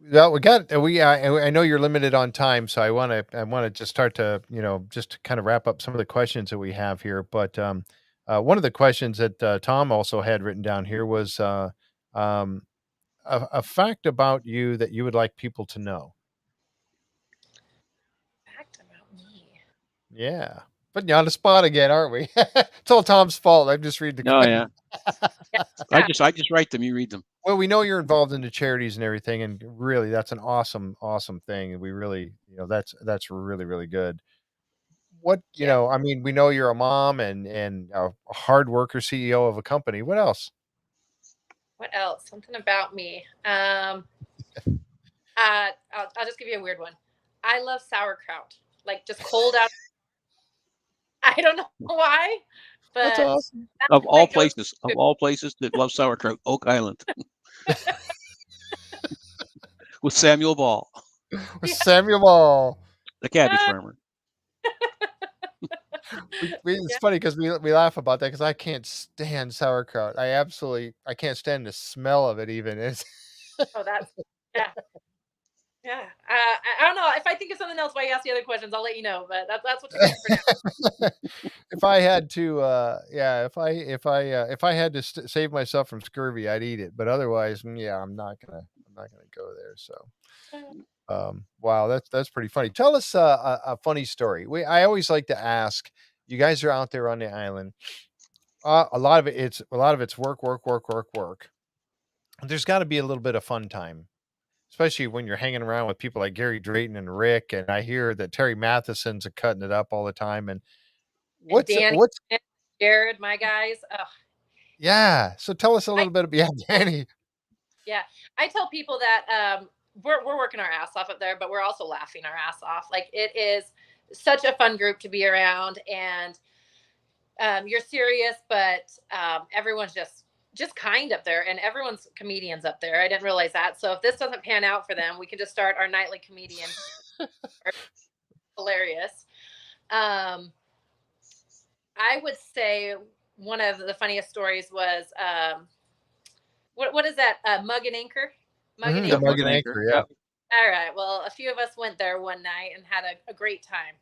well, I know you're limited on time, so I want to just start to, just to kind of wrap up some of the questions that we have here. But one of the questions that Tom also had written down here was um, a fact about you that you would like people to know. Fact about me. Yeah. Putting you on the spot again, aren't we? It's all Tom's fault. I'm just reading the Oh question. yeah. Yeah, I yeah, just write them. You read them. Well, we know you're involved in the charities and everything, and really that's an awesome, awesome thing. And we really, that's really, really good. What, yeah. I mean, we know you're a mom and a hard worker, CEO of a company. What else? What else? Something about me. I'll just give you a weird one. I love sauerkraut, like just cold out. I don't know why, That's but awesome. that's Of my all go-to. places, that love sauerkraut, Oak Island with Samuel Ball, With Samuel Ball. the cabbage farmer. It's Yeah. funny because we laugh about that because I can't stand sauerkraut. I can't stand the smell of it even. It's Oh, that's yeah. Yeah. I don't know. If I think of something else while you ask the other questions, I'll let you know. But that's what you get for now. if I had to, yeah, if I had to save myself from scurvy, I'd eat it. But otherwise, yeah, I'm not gonna go there. So, Wow, that's pretty funny. Tell us a funny story. I always like to ask. You guys are out there on the island. A lot of it's work, work, work, work, work. There's got to be a little bit of fun time, especially when you're hanging around with people like Gary Drayton and Rick. And I hear that Terry Matheson's cutting it up all the time. And And what's Danny, what's Jared, my guys. Oh, yeah. So tell us a I little bit. Yeah, Danny. yeah. I tell people that we're working our ass off up there, but we're also laughing our ass off. Like it is such a fun group to be around, and you're serious, but everyone's just kind up there, and everyone's comedians up there. I didn't realize that. So if this doesn't pan out for them, we can just start our nightly comedian. Hilarious. Um, I would say one of the funniest stories was what is that? Mug and Anchor. Mug and The Anchor. Mug and Anchor. Yeah. All right. Well, a few of us went there one night and had a great time.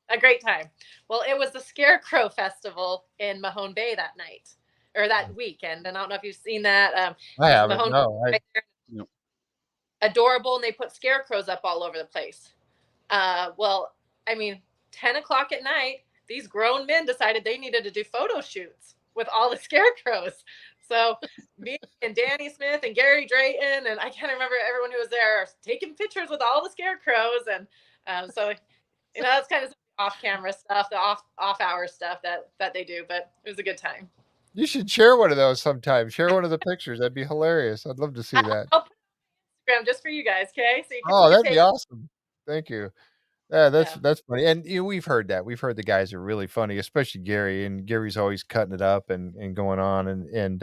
A great time. Well, it was the Scarecrow Festival in Mahone Bay that night or that weekend, and I don't know if you've seen that. I haven't. Mahone No. Bay, adorable, and they put scarecrows up all over the place. Well, I mean, 10 o'clock at night, these grown men decided they needed to do photo shoots with all the scarecrows. So me and Danny Smith and Gary Drayton, and I can't remember everyone who was there, taking pictures with all the scarecrows. And so, that's kind of off-camera stuff, the off-hour stuff that they do, but it was a good time. You should share one of those sometime. Share one of the pictures. That'd be hilarious. I'd love to see that. I'll put it on Instagram just for you guys, okay? So you Oh, can that'd be take awesome. Thank you. Yeah, yeah. that's funny. And we've heard that. We've heard the guys are really funny, especially Gary. And Gary's always cutting it up and going on. And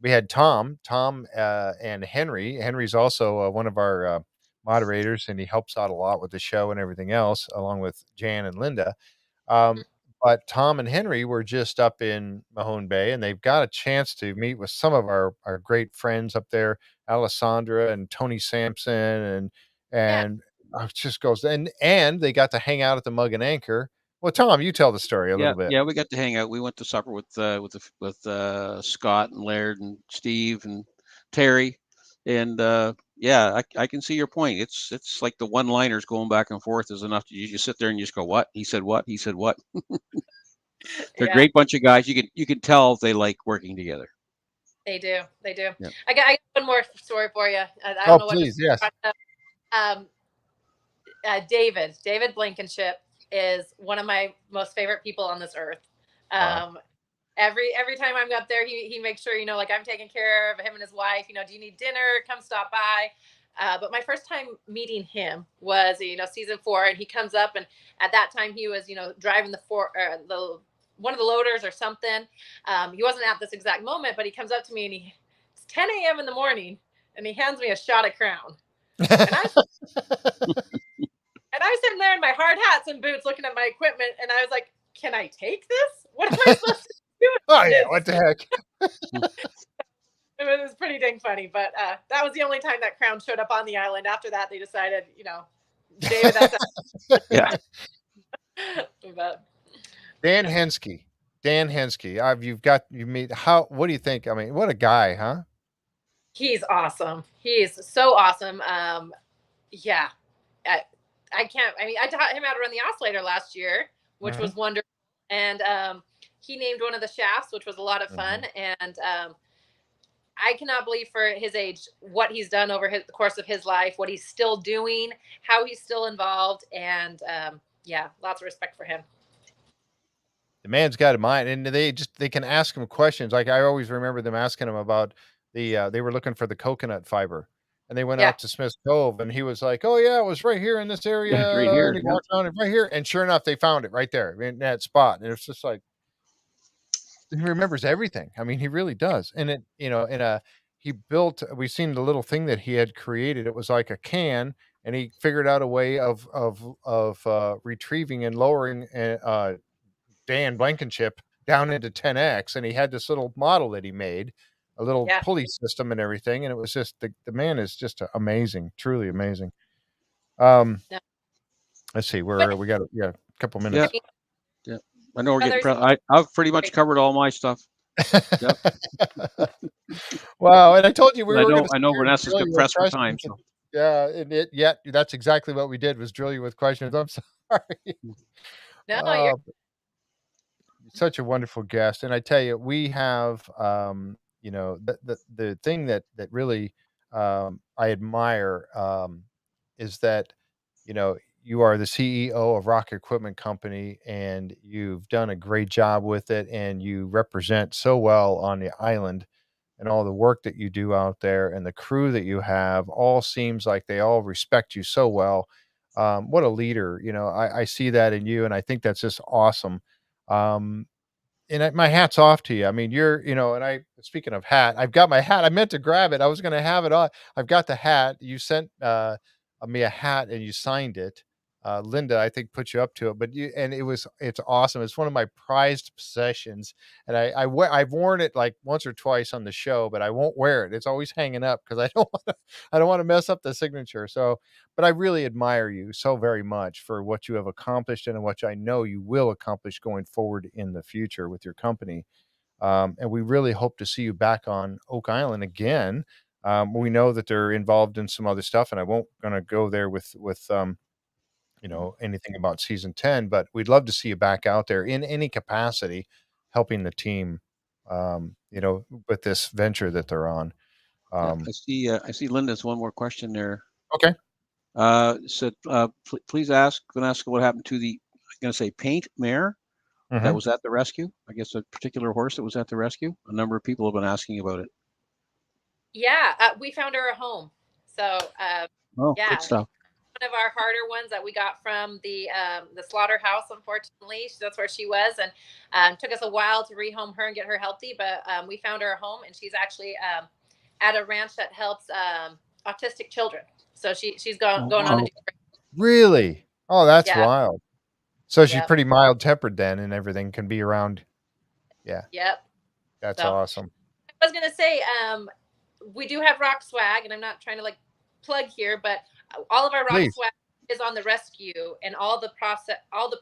we had Tom, and Henry. Henry's also one of our moderators, and he helps out a lot with the show and everything else, along with Jan and Linda. Um, but Tom and Henry were just up in Mahone Bay, and they've got a chance to meet with some of our great friends up there, Alessandra and Tony Sampson, Yeah. and it just goes and they got to hang out at the Mug and Anchor. Well, Tom, you tell the story a Yeah, little bit. yeah, we got to hang out. We went to supper with Scott and Laird and Steve and Terry, and yeah, I can see your point. It's like the one-liners going back and forth is enough. You just sit there and you just go, "What? He said what? He said what?" They're a Yeah, great bunch of guys. You can tell they like working together. they do. They do. Yeah. I got one more story for you. I Oh, don't know what please, yes. um, David Blankenship is one of my most favorite people on this earth. Wow. Every time I'm up there, he makes sure, like I'm taking care of him and his wife. Do you need dinner? Come stop by. But my first time meeting him was, season 4, and he comes up, and at that time he was, driving the one of the loaders or something. He wasn't at this exact moment, but he comes up to me and it's 10 a.m. in the morning, and he hands me a shot of Crown. And I was sitting there in my hard hats and boots looking at my equipment, and I was like, can I take this? What am I supposed to do? Oh yeah, what the heck? It was pretty dang funny, but that was the only time that Crown showed up on the island. After that, they decided, David, that's Yeah. but Dan Hensky. What do you think? I mean, what a guy, huh? he's awesome. He's so awesome. Yeah, I can't. I mean, I taught him how to run the oscillator last year, which was wonderful, and he named one of the shafts, which was a lot of fun. And I cannot believe for his age what he's done over the course of his life, what he's still doing, how he's still involved, and yeah, lots of respect for him. The man's got a mind, and they can ask him questions. Like I always remember them asking him about they were looking for the coconut fiber, and they went Yeah. out to Smith's Cove, and he was like, "Oh yeah, it was right here in this area." Yeah, it's right here, And he yeah. walked around, and right here, and sure enough, they found it right there in that spot, and it's just like he remembers everything. I mean, he really does. And we've seen the little thing that he had created. It was like a can, and he figured out a way of retrieving and lowering Dan Blankenship down into 10x, and he had this little model that he made, a little Yeah. pulley system and everything, and it was just the man is just amazing, truly amazing. Let's see, we got a couple minutes. Yeah. I know we're getting. I've pretty much covered all my stuff. Yep. Wow, and I told you I know Vanessa's compressed for time. So. Yeah, and yet that's exactly what we did was drill you with questions. I'm sorry. No, you're Uh, Such a wonderful guest, and I tell you, we have, the thing that really, I admire, is that, you are the CEO of Rock Equipment Company, and you've done a great job with it, and you represent so well on the island, and all the work that you do out there, and the crew that you have all seems like they all respect you so well. What a leader, I see that in you, and I think that's just awesome. Um, and my hat's off to you. I mean, and speaking of hat, I've got my hat. I meant to grab it. I was going to have it on. I've got the hat. You sent me a hat and you signed it. Linda, I think, put you up to it, but it's awesome. It's one of my prized possessions. And I've worn it like once or twice on the show, but I won't wear it. It's always hanging up because I don't want to mess up the signature. So, but I really admire you so very much for what you have accomplished and what I know you will accomplish going forward in the future with your company. And we really hope to see you back on Oak Island again. We know that they're involved in some other stuff, and I won't gonna go there with anything about season 10, but we'd love to see you back out there in any capacity, helping the team, with this venture that they're on. Yeah, Um, I see Linda's one more question there. okay. Said, please ask Vanessa what happened to the, I'm going to say paint mare that Mhm. was at the rescue. I guess a particular horse that was at the rescue. A number of people have been asking about it. yeah. We found her a home. So Oh, yeah, good stuff. one of our harder ones that we got from the slaughterhouse. Unfortunately, that's where she was, and took us a while to rehome her and get her healthy. But we found her a home, and she's actually at a ranch that helps autistic children. So she's going on to Oh, do great. Really? Oh, that's Yeah, wild. So she's yep, pretty mild-tempered then and everything can be around. Yeah, yep. that's So awesome. I was gonna say, we do have rock swag, and I'm not trying to like plug here, but all of our rock Please. swag is on the rescue, and all the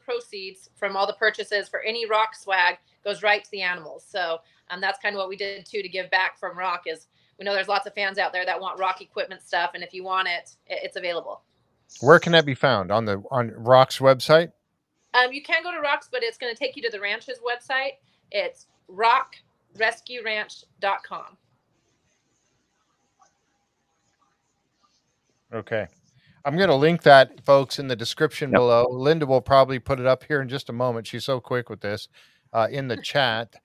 proceeds from all the purchases for any rock swag goes right to the animals. So that's kind of what we did too to give back from rock. Is we know there's lots of fans out there that want rock equipment stuff, and if you want it, it's available. Where can that be found? On Rock's website? You can go to Rocks, but it's going to take you to the ranch's website. It's rockrescueranch.com. Okay. I'm gonna link that, folks, in the description yep. below. Linda will probably put it up here in just a moment. She's so quick with this, in the chat,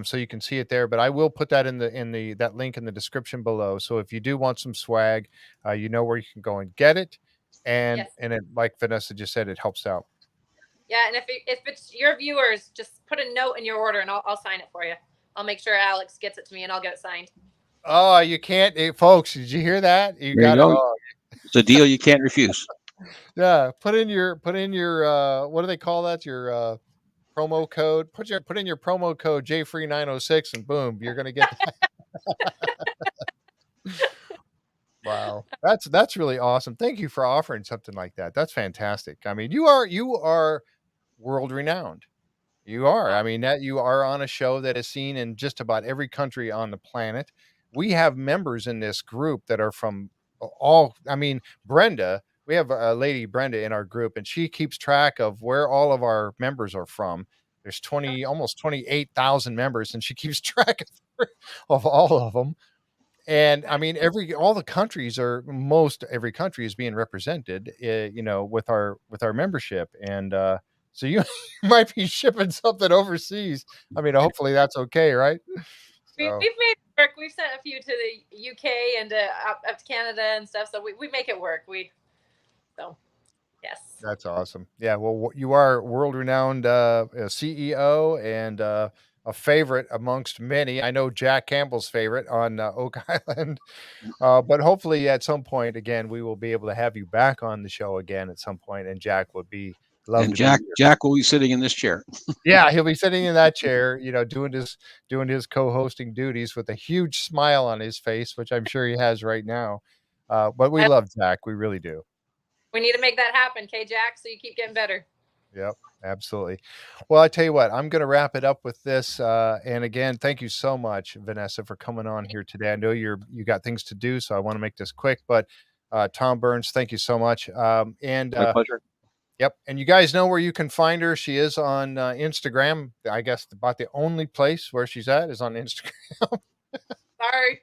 so you can see it there. But I will put that in the that link in the description below. So if you do want some swag, you know where you can go and get it, and Yes. and it, like Vanessa just said, it helps out. Yeah, and if it's your viewers, just put a note in your order, and I'll sign it for you. I'll make sure Alex gets it to me, and I'll get it signed. Oh, you can't, folks. Did you hear that? You There you got it. go. Oh, It's a deal you can't refuse. yeah. Put in your what do they call that? Your promo code. Put in your promo code JFree906 and boom, you're gonna get that. Wow. That's really awesome. Thank you for offering something like that. That's fantastic. I mean, you are world renowned. You are. I mean, that you are on a show that is seen in just about every country on the planet. We have members in this group that are from all, I mean, Brenda, we have a lady, Brenda, in our group, and she keeps track of where all of our members are from. There's almost 28,000 members, and she keeps track of all of them. And I mean, all the countries are most every country is being represented, with our membership. And so you might be shipping something overseas. I mean, hopefully that's okay, right? We've So made it work. We've sent a few to the UK and up to Canada and stuff, so we make it work. So yes. that's awesome. Yeah, well, you are world renowned CEO and a favorite amongst many. I know Jack Campbell's favorite on Oak Island. But hopefully, at some point, again, we will be able to have you back on the show again at some point, and Jack would be love And to be here. Jack will be sitting in this chair. Yeah, he'll be sitting in that chair, doing his co-hosting duties with a huge smile on his face, which I'm sure he has right now. But we love Jack, we really do. We need to make that happen, K Jack, so you keep getting better. Yep, absolutely. Well, I tell you what, I'm going to wrap it up with this. And again, thank you so much, Vanessa, for coming on here today. I know you got things to do, so I want to make this quick. But Tom Burns, thank you so much. And My pleasure. yep, and you guys know where you can find her. She is on Instagram. I guess about the only place where she's at is on Instagram. Sorry.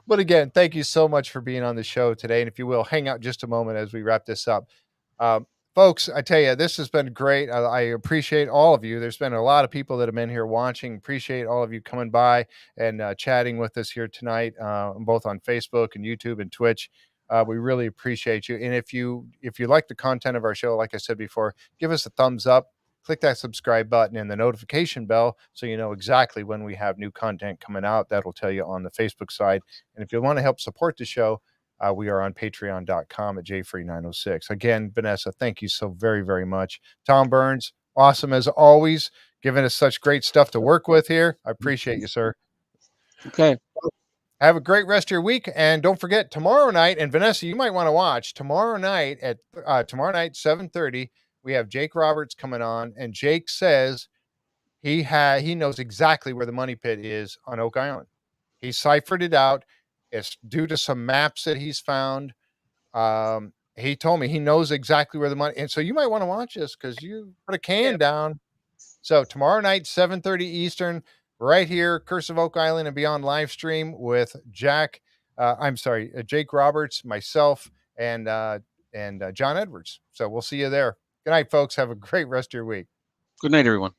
But again, thank you so much for being on the show today. And if you will, hang out just a moment as we wrap this up. Folks, I tell you, this has been great. I appreciate all of you. There's been a lot of people that have been here watching. Appreciate all of you coming by and chatting with us here tonight, both on Facebook and YouTube and Twitch. We really appreciate you. And if you like the content of our show, like I said before, give us a thumbs up. Click that subscribe button and the notification bell so you know exactly when we have new content coming out. That'll tell you on the Facebook side. And if you want to help support the show, we are on patreon.com at jfree906. Again, Vanessa, thank you so very, very much. Tom Burns, awesome as always, giving us such great stuff to work with here. I appreciate you, sir. Okay. Have a great rest of your week. And don't forget, tomorrow night, and Vanessa, you might want to watch tomorrow night at 7:30. We have Jake Roberts coming on, and Jake says he knows exactly where the money pit is on Oak Island. He ciphered it out. It's due to some maps that he's found. He told me he knows exactly where the money, and so you might want to watch this because you put a can down. So tomorrow night, 7:30 Eastern, right here, Curse of Oak Island and Beyond live stream with Jake Roberts, myself, and John Edwards. So we'll see you there. Good night, folks. Have a great rest of your week. Good night, everyone.